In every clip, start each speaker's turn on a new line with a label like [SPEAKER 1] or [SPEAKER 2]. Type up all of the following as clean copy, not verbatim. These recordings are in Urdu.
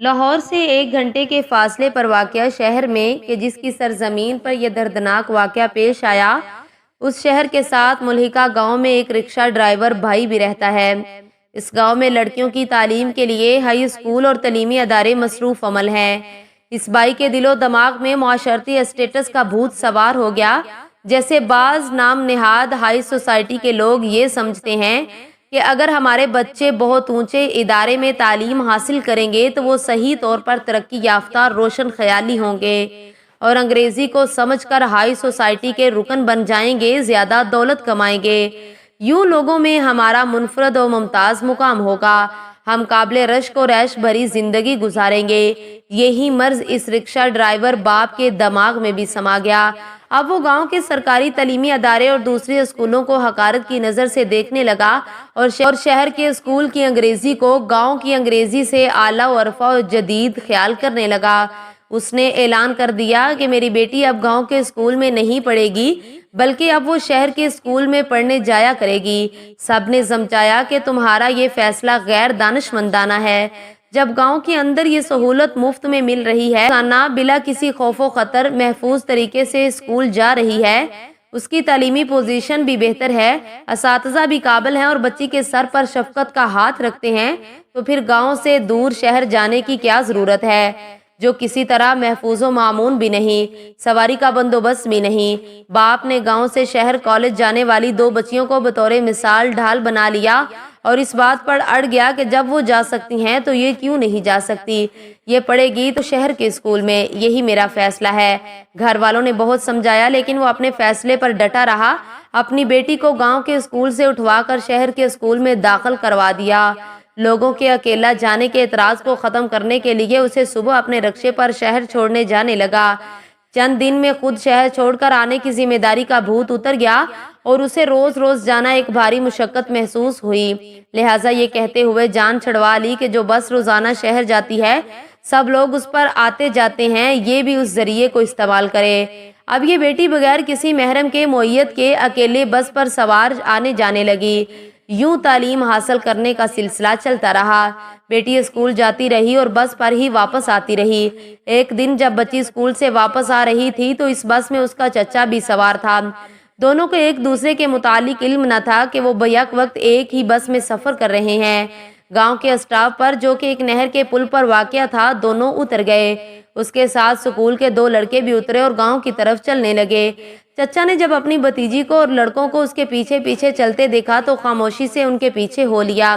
[SPEAKER 1] لاہور سے 1 گھنٹے کے فاصلے پر واقع شہر میں کہ جس کی سرزمین پر یہ دردناک واقعہ پیش آیا، اس شہر کے ساتھ ملحقہ گاؤں میں ایک رکشہ ڈرائیور بھائی بھی رہتا ہے۔ اس گاؤں میں لڑکیوں کی تعلیم کے لیے ہائی اسکول اور تعلیمی ادارے مصروف عمل ہیں۔ اس بھائی کے دل و دماغ میں معاشرتی اسٹیٹس کا بھوت سوار ہو گیا۔ جیسے بعض نام نہاد ہائی سوسائٹی کے لوگ یہ سمجھتے ہیں کہ اگر ہمارے بچے بہت اونچے ادارے میں تعلیم حاصل کریں گے تو وہ صحیح طور پر ترقی یافتہ روشن خیالی ہوں گے اور انگریزی کو سمجھ کر ہائی سوسائٹی کے رکن بن جائیں گے، زیادہ دولت کمائیں گے۔ یوں لوگوں میں ہمارا منفرد و ممتاز مقام ہوگا، ہم قابل رشک و ریش بھری زندگی گزاریں گے۔ یہی مرض اس رکشہ ڈرائیور باپ کے دماغ میں بھی سما گیا۔ اب وہ گاؤں کے سرکاری تعلیمی ادارے اور دوسرے اسکولوں کو حقارت کی نظر سے دیکھنے لگا اور شہر کے اسکول کی انگریزی کو گاؤں کی انگریزی سے اعلیٰ و ارفع و جدید خیال کرنے لگا۔ اس نے اعلان کر دیا کہ میری بیٹی اب گاؤں کے اسکول میں نہیں پڑھے گی بلکہ اب وہ شہر کے اسکول میں پڑھنے جایا کرے گی۔ سب نے سمجھایا کہ تمہارا یہ فیصلہ غیر دانشمندانہ ہے۔ جب گاؤں کے اندر یہ سہولت مفت میں مل رہی ہے، روزانہ بلا کسی خوف و خطر محفوظ طریقے سے اسکول جا رہی ہے، اس کی تعلیمی پوزیشن بھی بہتر ہے، اساتذہ بھی قابل ہیں اور بچی کے سر پر شفقت کا ہاتھ رکھتے ہیں، تو پھر گاؤں سے دور شہر جانے کی کیا ضرورت ہے، جو کسی طرح محفوظ و مامون بھی نہیں، سواری کا بندوبست بھی نہیں۔ باپ نے گاؤں سے شہر کالج جانے والی 2 بچیوں کو بطور مثال ڈھال بنا لیا اور اس بات پر اڑ گیا کہ جب وہ جا سکتی ہیں تو یہ کیوں نہیں جا سکتی، یہ پڑھے گی تو شہر کے اسکول میں، یہی میرا فیصلہ ہے۔ گھر والوں نے بہت سمجھایا لیکن وہ اپنے فیصلے پر ڈٹا رہا، اپنی بیٹی کو گاؤں کے اسکول سے اٹھوا کر شہر کے اسکول میں داخل کروا دیا۔ لوگوں کے اکیلا جانے کے اعتراض کو ختم کرنے کے لیے اسے صبح اپنے رکشے پر شہر چھوڑنے جانے لگا۔ چند دن میں خود شہر چھوڑ کر آنے کی ذمہ داری کا بھوت اتر گیا اور اسے روز روز جانا ایک بھاری مشقت محسوس ہوئی، لہٰذا یہ کہتے ہوئے جان چھڑوا لی کہ جو بس روزانہ شہر جاتی ہے سب لوگ اس پر آتے جاتے ہیں، یہ بھی اس ذریعے کو استعمال کرے۔ اب یہ بیٹی بغیر کسی محرم کے معیت کے اکیلے بس پر سوار آنے جانے لگی۔ یوں تعلیم حاصل کرنے کا سلسلہ چلتا رہا۔ بیٹی اسکول جاتی رہی اور بس پر ہی واپس آتی رہی۔ ایک دن جب بچی اسکول سے واپس آ رہی تھی تو اس بس میں اس کا چچا بھی سوار تھا۔ دونوں کو ایک دوسرے کے متعلق علم نہ تھا کہ وہ بیک وقت ایک ہی بس میں سفر کر رہے ہیں۔ گاؤں کے اسٹاپ پر، جو کہ ایک نہر کے پل پر واقع تھا، دونوں اتر گئے۔ اس کے ساتھ اسکول کے 2 لڑکے بھی اترے اور گاؤں کی طرف چلنے لگے۔ چچا نے جب اپنی بھتیجی کو اور لڑکوں کو اس کے پیچھے پیچھے چلتے دیکھا تو خاموشی سے ان کے پیچھے ہو لیا۔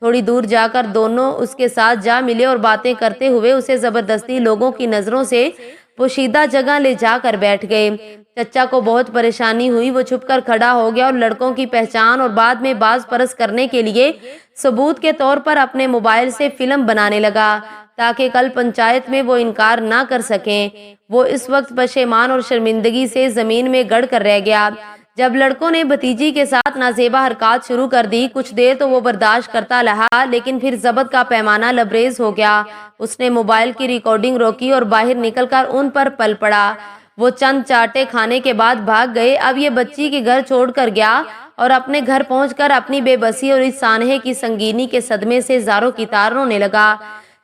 [SPEAKER 1] تھوڑی دور جا کر دونوں اس کے ساتھ جا ملے اور باتیں کرتے ہوئے اسے زبردستی لوگوں کی نظروں سے پوشیدہ جگہ لے جا کر بیٹھ گئے۔ چچا کو بہت پریشانی ہوئی، وہ چھپ کر کھڑا ہو گیا اور لڑکوں کی پہچان اور بعد میں باز پرس کرنے کے لیے ثبوت کے طور پر اپنے موبائل سے فلم بنانے لگا تاکہ کل پنچایت میں وہ انکار نہ کر سکیں۔ وہ اس وقت پشیمان اور شرمندگی سے زمین میں گڑ کر رہ گیا۔ جب لڑکوں نے بھتیجی کے ساتھ نازیبا حرکات شروع کر دی، کچھ دیر تو وہ برداشت کرتا رہا لیکن پھر ضبط کا پیمانہ لبریز ہو گیا۔ اس نے موبائل کی ریکارڈنگ روکی اور باہر نکل کر ان پر پل پڑا۔ وہ چند چاٹے کھانے کے بعد بھاگ گئے۔ اب یہ بچی کے گھر چھوڑ کر گیا اور اپنے گھر پہنچ کر اپنی بے بسی اور اس سانحے کی سنگینی کے صدمے سے زاروں کی تار رونے لگا۔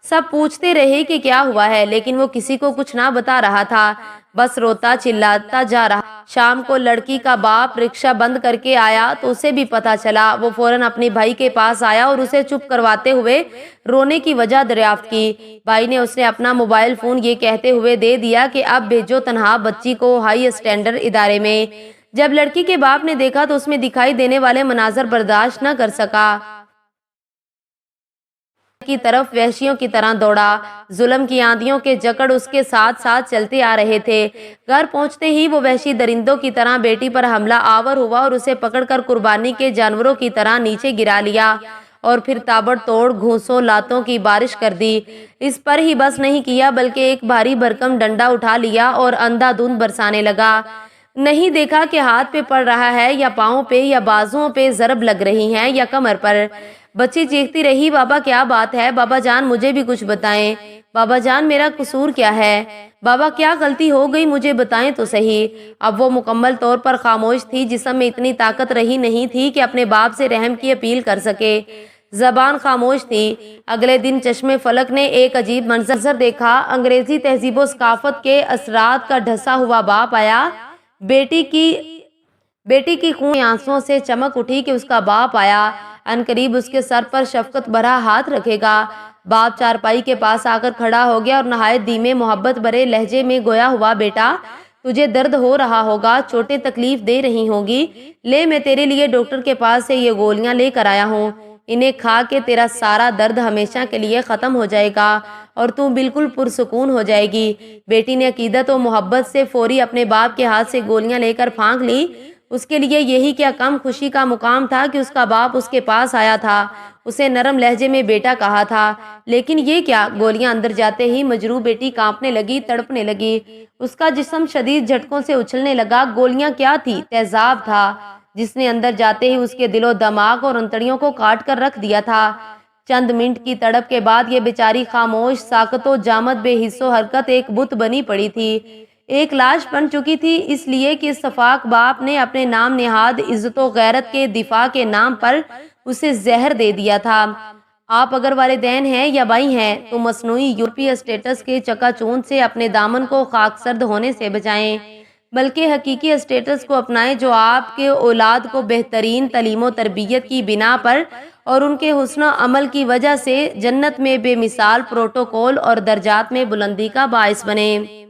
[SPEAKER 1] سب پوچھتے رہے کہ کیا ہوا ہے لیکن وہ کسی کو کچھ نہ بتا رہا تھا، بس روتا چلاتا جا رہا۔ شام کو لڑکی کا باپ رکشہ بند کر کے آیا تو اسے بھی پتا چلا۔ وہ فوراً اپنے بھائی کے پاس آیا اور اسے چپ کرواتے ہوئے رونے کی وجہ دریافت کی۔ بھائی نے اسے اپنا موبائل فون یہ کہتے ہوئے دے دیا کہ اب بھیجو تنہا بچی کو ہائی اسٹینڈرڈ ادارے میں۔ جب لڑکی کے باپ نے دیکھا تو اس میں دکھائی دینے والے مناظر برداشت نہ کر سکا، کی طرف وحشیوں کی طرح دوڑا۔ ظلم کی آندھیوں کے جکڑ اس کے ساتھ ساتھ چلتے آ رہے تھے۔ گھر پہنچتے ہی وہ وحشی درندوں کی طرح بیٹی پر حملہ آور ہوا اور اسے پکڑ کر قربانی کے جانوروں کی طرح نیچے گرا لیا اور پھر تابڑ توڑ گھونسوں لاتوں کی بارش کر دی۔ اس پر ہی بس نہیں کیا بلکہ ایک بھاری بھرکم ڈنڈا اٹھا لیا اور اندھا دھند برسانے لگا۔ نہیں دیکھا کہ ہاتھ پہ پڑ رہا ہے یا پاؤں پہ یا بازوؤں پہ ضرب لگ رہی ہیں یا کمر پر۔ بچی چیختی رہی، بابا کیا بات ہے، بابا جان مجھے بھی کچھ بتائیں، بابا جان میرا قصور کیا ہے، بابا کیا غلطی ہو گئی مجھے بتائیں تو صحیح۔ اب وہ مکمل طور پر خاموش تھی، جسم میں اتنی طاقت رہی نہیں تھی کہ اپنے باپ سے رحم کی اپیل کر سکے۔ زبان خاموش تھی۔ اگلے دن چشمے فلک نے ایک عجیب منظر دیکھا۔ انگریزی تہذیب و ثقافت کے اثرات کا ڈھسا ہوا باپ آیا۔ بیٹی کی خون آنسوؤں سے چمک اٹھی کہ اس کا باپ آیا، ان قریب اس کے سر پر شفقت بھرا ہاتھ رکھے گا۔ باپ چارپائی کے پاس آ کر کھڑا ہو گیا اور نہایت دھیمے محبت بھرے لہجے میں گویا ہوا، بیٹا تجھے درد ہو رہا ہوگا، چوٹیں تکلیف دے رہی ہوں گی، لے میں تیرے لیے ڈاکٹر کے پاس سے یہ گولیاں لے کر آیا ہوں، انہیں کھا کے تیرا سارا درد ہمیشہ کے لیے ختم ہو جائے گا اور تم بالکل پرسکون ہو جائے گی۔ بیٹی نے عقیدت و محبت سے فوری اپنے باپ کے ہاتھ سے گولیاں لے کر پھانک لی۔ اس کے لیے یہی کیا کم خوشی کا مقام تھا کہ اس کا باپ اس کے پاس آیا تھا، اسے نرم لہجے میں بیٹا کہا تھا، لیکن یہ کیا، گولیاں اندر جاتے ہی مجروح بیٹی کانپنے لگی، تڑپنے لگی، اس کا جسم شدید جھٹکوں سے اچھلنے لگا۔ گولیاں کیا تھی؟ تیزاب تھا، جس نے اندر جاتے ہی اس کے دل و دماغ اور انتڑیوں کو کاٹ کر رکھ دیا تھا۔ چند منٹ کی تڑپ کے بعد یہ بیچاری خاموش، ساکت و جامد، بے حس و حرکت ایک بت بنی پڑی تھی، ایک لاش بن چکی تھی، اس لیے کہ سفاک باپ نے اپنے نام نہاد عزت و غیرت کے دفاع کے نام پر اسے زہر دے دیا تھا۔ آپ اگر والدین ہیں یا بھائی ہیں تو مصنوعی یورپی اسٹیٹس کے چکا چوند سے اپنے دامن کو خاک سرد ہونے سے بچائیں، بلکہ حقیقی اسٹیٹس کو اپنائیں جو آپ کے اولاد کو بہترین تعلیم و تربیت کی بنا پر اور ان کے حسن عمل کی وجہ سے جنت میں بے مثال پروٹوکول اور درجات میں بلندی کا باعث بنے۔